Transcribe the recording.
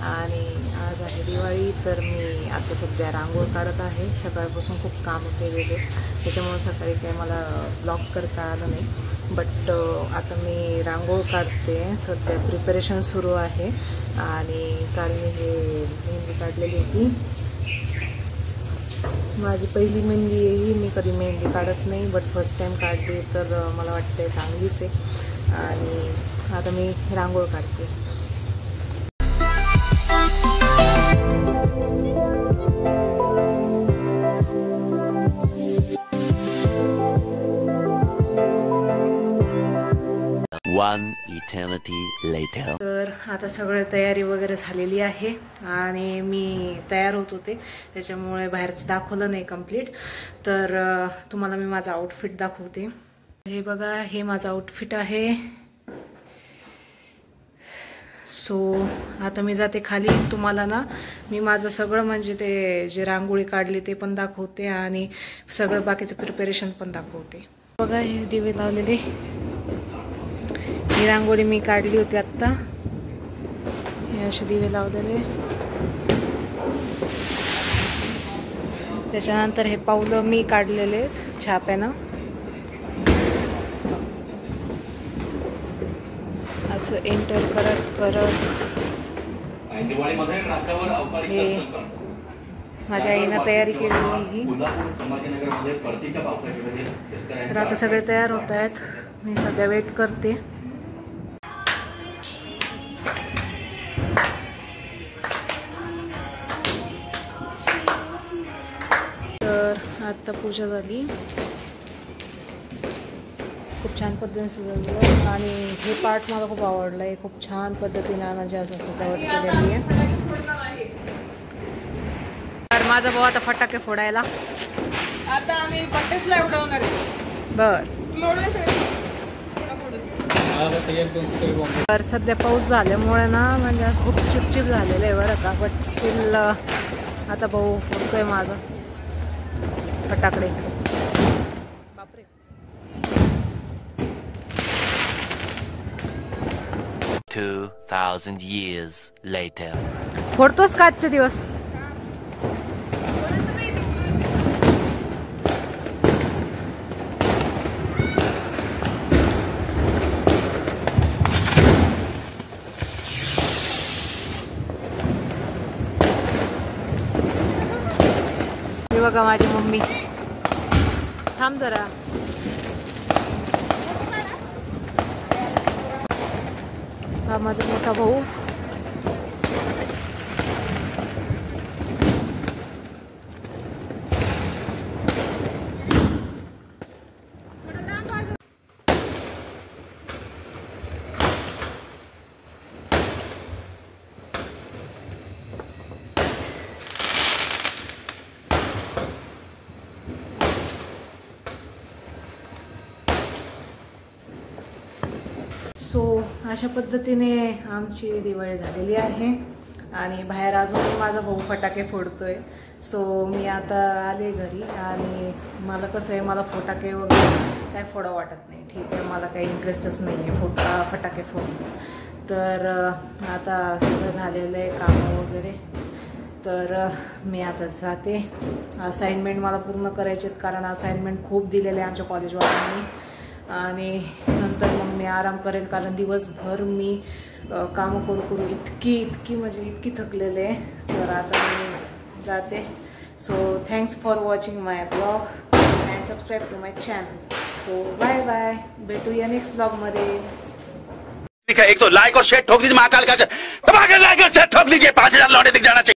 आणि आज आहे दिवाळी, तर मी आता सध्या रांगोळ काढत आहे। सकाळपासून खूप काम केलेले, त्याच्यामुळे सकाळी काही मला ब्लॉग करता आलं नाही। बट आता मी रांगोळ काढते, सध्या प्रिपरेशन सुरू आहे। आणि काल मी हे मेहंदी काढलेली होती, माझी पहिली मेहंदी आहे। मी कधी मेहंदी काढत नाही, बट फर्स्ट टाइम काढली, तर मला वाटते चांगलीच आहे। आणि आता मी रांगोळ काढते। One eternity later. तर आता सगळं तयारी वगैरे झालेली आहे आणि मी तयार होत होते, त्याच्यामुळे बाहेरचं दाखवलं नाही कंप्लीट। तर तुम्हाला मी माझा आउटफिट दाखवते। हे बघा, हे माझं आउटफिट आहे। सो आता मी जाते खाली, तुम्हाला ना मी माझं सगळं म्हणजे ते जे रांगोळी काढली ते पण दाखवते आणि सगळं बाकीचं प्रिपरेशन पण दाखवते। बघा, हे दिवे लावलेले, ही रांगोळी मी काढली होती आत्ता। हे असे दिवे लावलेले, त्याच्यानंतर हे पावलं मी काढलेले छाप्यानं, असं एंटर करत करत हे माझ्या आईनं तयारी केलेली। तर आता सगळे तयार होत आहेत, मी सध्या वेट करते। तर आता पूजा झाली, खूप छान पद्धतीने सजवलं आणि हे पार्ट मला खूप आवडलं आहे। खूप छान पद्धतीने म्हणजे असं सजावट केलेली आहे। तर माझा भाऊ आता फटाके फोडायला, आता आम्ही बटरफ्लाय उडवणार आहे। बर, तर सध्या पाऊस झाल्यामुळे ना म्हणजे खूप चिपचिप झालेलं आहे बरं का, बट स्टील आता भाऊ फोडतोय माझा फटाकडे। बापरे, 2000 years later. फोडतोस का आजचे दिवस? हे बघा माझी मम्मी, थांब जरा। हा माझा मोठा भाऊ, सो अशा पद्धतीने आमची दिवाळी झालेली आहे आणि बाहेर अजून माझा भाऊ फटाके फोडतोय। सो मी आता आले घरी आणि मला कसं आहे, मला फटाके वगैरे काय फोडा वाटत नाही, ठीक आहे, मला काही इंटरेस्टच नाही आहे फटाके फोडणं। तर आता सगळं झालेलं आहे कामं वगैरे, तर मी आता जाते। असाइनमेंट मला पूर्ण करायचे आहेत, कारण असाइनमेंट खूप दिलेले आहे आमच्या कॉलेजवाल्यांनी, आणि नंतर मग मी आराम करेल, कारण दिवसभर मी कामं करू करू इतकी म्हणजे इतकी थकलेले आहे। तर आता मी जाते। So thanks for watching my blog and subscribe to my channel. So bye bye, भेटूया नेक्स्ट ब्लॉगमध्ये। एक तो लाइक और शेयर ठोक दीजिए, महाकाल का लाइक और शेयर ठोक दीजिए, 5000 लौटे दिख जाना चाहिए।